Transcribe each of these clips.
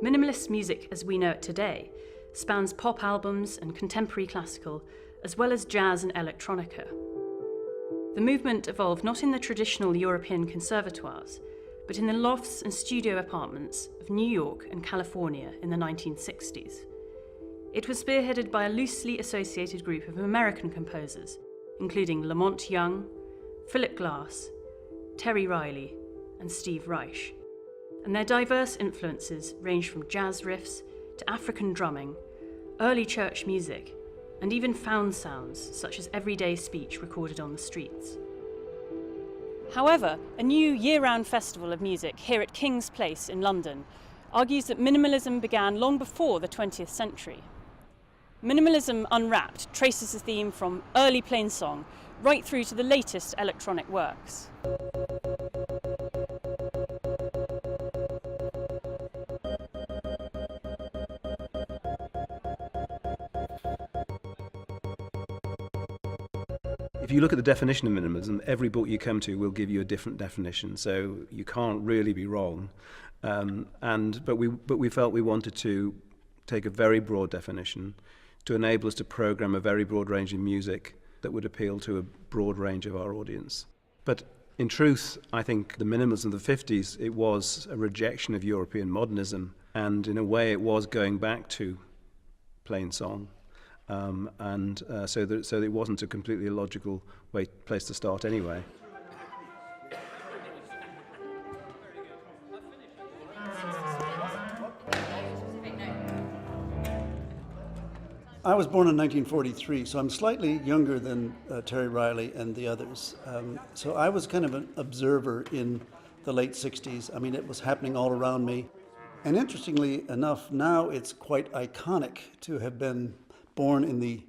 Minimalist music as we know it today spans pop albums and contemporary classical, as well as jazz and electronica. The movement evolved not in the traditional European conservatoires, but in the lofts and studio apartments of New York and California in the 1960s. It was spearheaded by a loosely associated group of American composers, including Lamont Young, Philip Glass, Terry Riley, and Steve Reich. And their diverse influences range from jazz riffs to African drumming, early church music, and even found sounds such as everyday speech recorded on the streets. However, a new year-round festival of music here at King's Place in London argues that minimalism began long before the 20th century. Minimalism Unwrapped traces the theme from early plainsong right through to the latest electronic works. If you look at the definition of minimalism, every book you come to will give you a different definition, so you can't really be wrong. But we felt we wanted to take a very broad definition to enable us to program a very broad range of music that would appeal to a broad range of our audience. But in truth, I think the minimalism of the 50s, it was a rejection of European modernism, and in a way it was going back to plainsong. So it wasn't a completely illogical place to start anyway. I was born in 1943, so I'm slightly younger than Terry Riley and the others. So I was kind of an observer in the late 60s. I mean, it was happening all around me. And interestingly enough, now it's quite iconic to have been born in the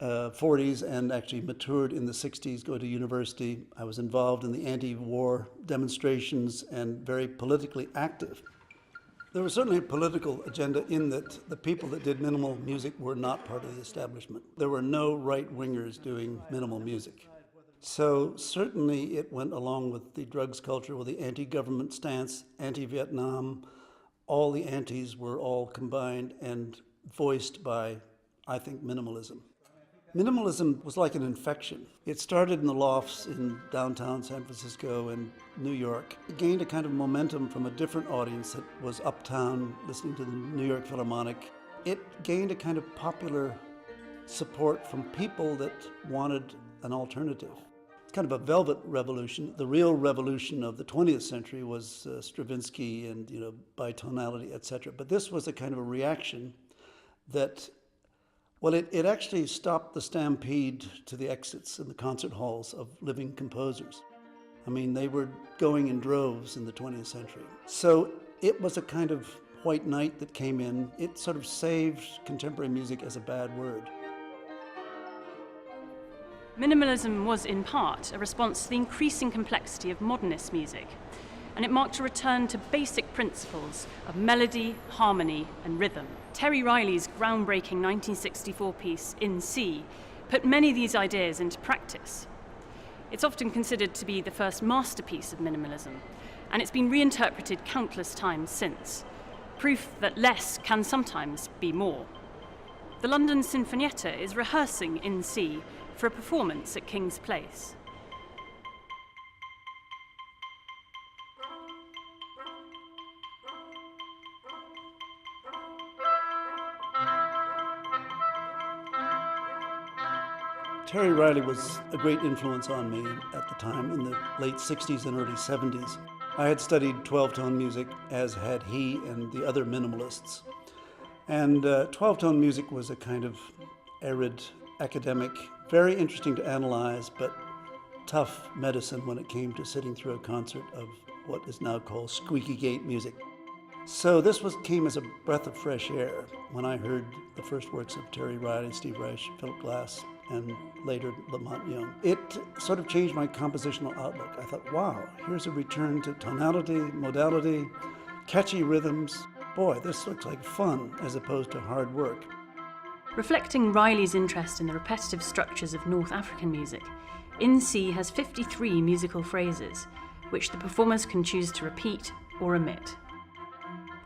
40s and actually matured in the 60s, go to university. I was involved in the anti-war demonstrations and very politically active. There was certainly a political agenda in that the people that did minimal music were not part of the establishment. There were no right-wingers doing minimal music. So certainly it went along with the drugs culture, with the anti-government stance, anti-Vietnam. All the antis were all combined and voiced by, I think, minimalism. Minimalism was like an infection. It started in the lofts in downtown San Francisco and New York. It gained a kind of momentum from a different audience that was uptown listening to the New York Philharmonic. It gained a kind of popular support from people that wanted an alternative. It's kind of a velvet revolution. The real revolution of the 20th century was Stravinsky and bitonality, etc. But this was a kind of a reaction that, well, it actually stopped the stampede to the exits in the concert halls of living composers. I mean, they were going in droves in the 20th century. So it was a kind of white knight that came in. It sort of saved contemporary music as a bad word. Minimalism was, in part, a response to the increasing complexity of modernist music, and it marked a return to basic principles of melody, harmony, and rhythm. Terry Riley's groundbreaking 1964 piece, In C, put many of these ideas into practice. It's often considered to be the first masterpiece of minimalism, and it's been reinterpreted countless times since, proof that less can sometimes be more. The London Sinfonietta is rehearsing In C for a performance at King's Place. Terry Riley was a great influence on me at the time in the late 60s and early 70s. I had studied 12-tone music, as had he and the other minimalists. And 12-tone music was a kind of arid, academic, very interesting to analyze, but tough medicine when it came to sitting through a concert of what is now called squeaky gate music. So this came as a breath of fresh air when I heard the first works of Terry Riley, Steve Reich, Philip Glass, and later Lamont Young. It sort of changed my compositional outlook. I thought, wow, here's a return to tonality, modality, catchy rhythms. Boy, this looks like fun as opposed to hard work. Reflecting Riley's interest in the repetitive structures of North African music, In C has 53 musical phrases, which the performers can choose to repeat or omit.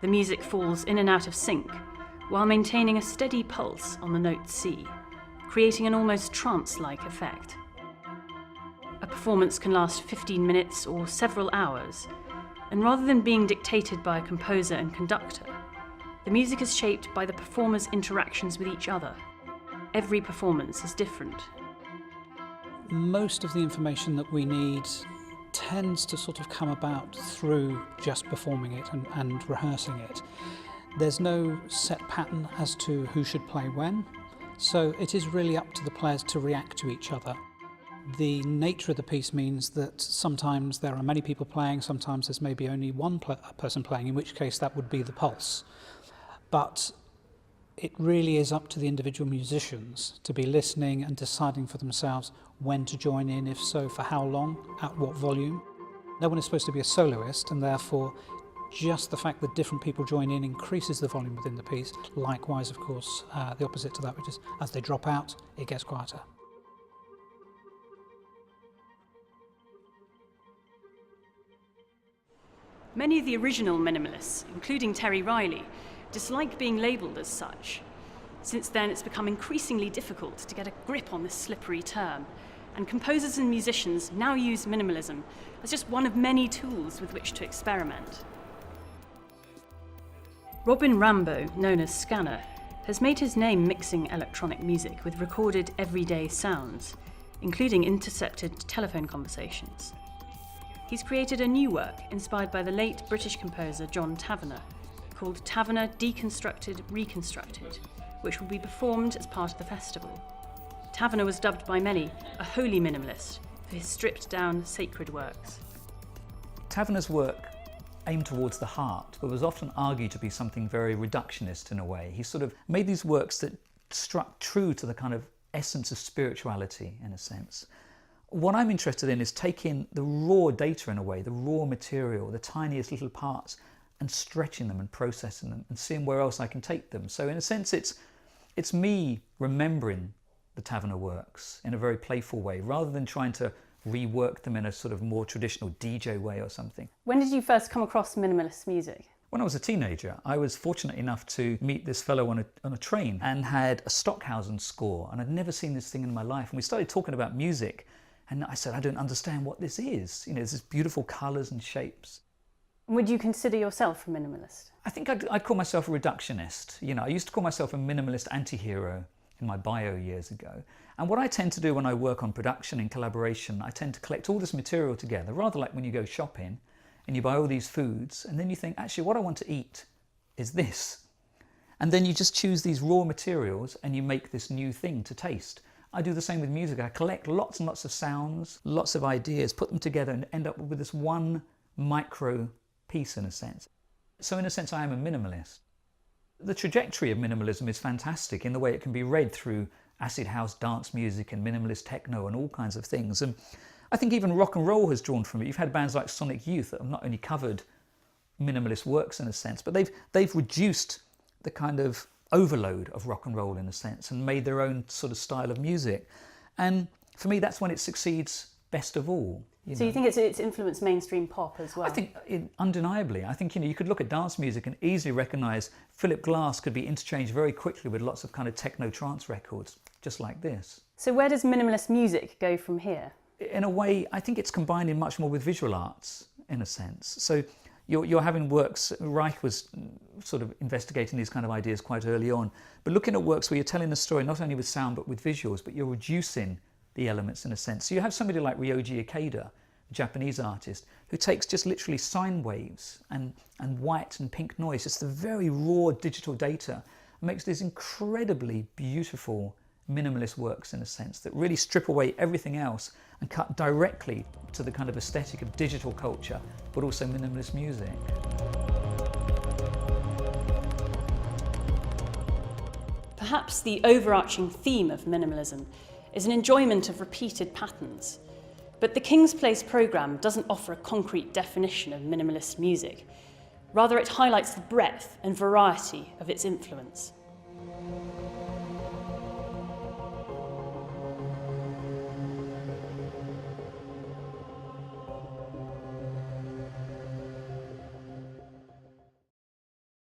The music falls in and out of sync, while maintaining a steady pulse on the note C, creating an almost trance-like effect. A performance can last 15 minutes or several hours, and rather than being dictated by a composer and conductor, the music is shaped by the performers' interactions with each other. Every performance is different. Most of the information that we need tends to sort of come about through just performing it and rehearsing it. There's no set pattern as to who should play when, so it is really up to the players to react to each other. The nature of the piece means that sometimes there are many people playing, sometimes there's maybe only one person playing, in which case that would be the pulse. But it really is up to the individual musicians to be listening and deciding for themselves when to join in, if so, for how long, at what volume. No one is supposed to be a soloist, and therefore just the fact that different people join in increases the volume within the piece. Likewise, of course, the opposite to that, which is as they drop out, it gets quieter. Many of the original minimalists, including Terry Riley, dislike being labelled as such. Since then, it's become increasingly difficult to get a grip on this slippery term, and composers and musicians now use minimalism as just one of many tools with which to experiment. Robin Rambo, known as Scanner, has made his name mixing electronic music with recorded everyday sounds, including intercepted telephone conversations. He's created a new work inspired by the late British composer John Tavener, called Tavener Deconstructed Reconstructed, which will be performed as part of the festival. Tavener was dubbed by many a holy minimalist for his stripped-down sacred works. Tavener's work aimed towards the heart, but was often argued to be something very reductionist in a way. He sort of made these works that struck true to the kind of essence of spirituality, in a sense. What I'm interested in is taking the raw data in a way, the raw material, the tiniest little parts, and stretching them and processing them and seeing where else I can take them. So in a sense, it's me remembering the Tavener works in a very playful way, rather than trying to rework them in a sort of more traditional DJ way or something. When did you first come across minimalist music? When I was a teenager, I was fortunate enough to meet this fellow on a train and had a Stockhausen score, and I'd never seen this thing in my life. And we started talking about music, and I said, I don't understand what this is. You know, there's this beautiful colours and shapes. Would you consider yourself a minimalist? I think I'd call myself a reductionist. You know, I used to call myself a minimalist anti-hero in my bio years ago. And what I tend to do when I work on production and collaboration, I tend to collect all this material together, rather like when you go shopping and you buy all these foods, and then you think, actually, what I want to eat is this. And then you just choose these raw materials and you make this new thing to taste. I do the same with music. I collect lots and lots of sounds, lots of ideas, put them together and end up with this one micro piece, in a sense. So in a sense, I am a minimalist. The trajectory of minimalism is fantastic in the way it can be read through acid house dance music and minimalist techno and all kinds of things. And I think even rock and roll has drawn from it. You've had bands like Sonic Youth that have not only covered minimalist works in a sense, but they've reduced the kind of overload of rock and roll in a sense and made their own sort of style of music. And for me, that's when it succeeds best of all. So you think it's influenced mainstream pop as well? I think undeniably. I think, you know, you could look at dance music and easily recognise Philip Glass could be interchanged very quickly with lots of kind of techno trance records, just like this. So where does minimalist music go from here? In a way, I think it's combining much more with visual arts, in a sense. So you're having works, Reich was sort of investigating these kind of ideas quite early on, but looking at works where you're telling a story not only with sound but with visuals, but you're reducing the elements in a sense. So you have somebody like Ryoji Ikeda, a Japanese artist, who takes just literally sine waves and white and pink noise, just the very raw digital data, and makes these incredibly beautiful minimalist works in a sense that really strip away everything else and cut directly to the kind of aesthetic of digital culture, but also minimalist music. Perhaps the overarching theme of minimalism is an enjoyment of repeated patterns. But the King's Place programme doesn't offer a concrete definition of minimalist music. Rather, it highlights the breadth and variety of its influence.